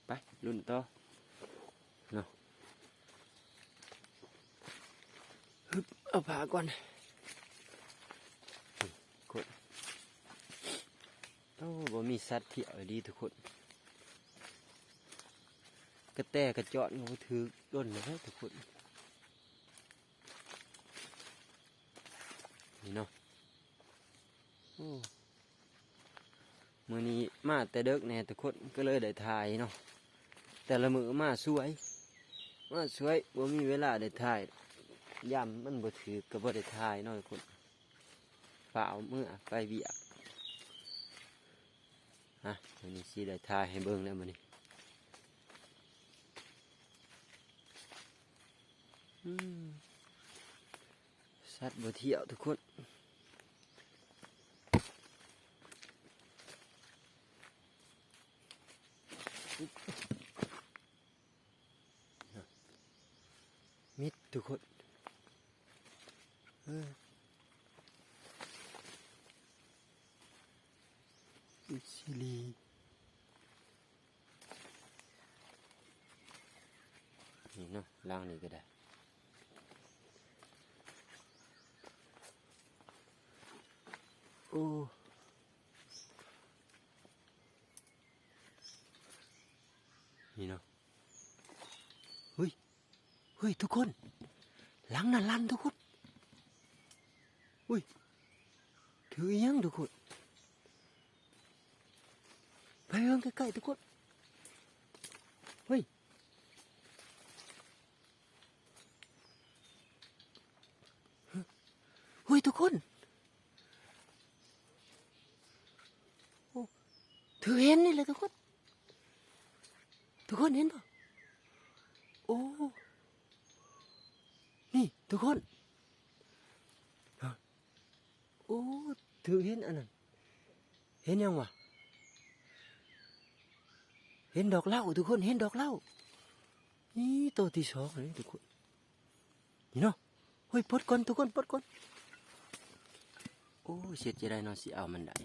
ไปรุ่นต่อเนาะฮึบเอาผ้าก่อนกดโอ้บ่มีสัตว์เที่ยวดีทุกคนกระแตกระจอดเขาถือต้นเลยทุกคนนี่เนาะโอ้มื้อนี้มาแต่เด็กแน่ทุกคนก็เลยได้ถ่ายเนาะแต่ละมื้อมาสวยบ่มีเวลาได้ถ่ายย่ำมันบ่ถือก็บ่ได้ถ่ายเนาะทุกคนเปล่ามื้อไปเวียกฮะมื้อนี้สิได้ถ่ายให้เบิ่งแล้วมื้อนี้สัตว์บ่เที่ยวทุกคนมิดทุกคนอิซิลีนี่เนาะล่างนี่ก็ได้โอ้นี่เนาะเฮ้ยทุกคนหลังนั่นลั่นทุกคนอุ้ยถือยังทุกคนไปเรื่องใกล้ๆทุกคนเฮ้ยทุกคนโอ้ถือเห็นนี่เลยทุกคนเห็นป่ะโอ้นี่ทุกคนโอ้ถือเห็นอันนั้นเห็นยังวะเห็นดอกเหล้าทุกคนเห็นดอกเหล้านี่ตัวที่สองเลยทุกคนนี่เนาะเฮ้ยปลดก่อนทุกคนปลดก่อนโอ้เสียใจได้เนาะสิเอามันได้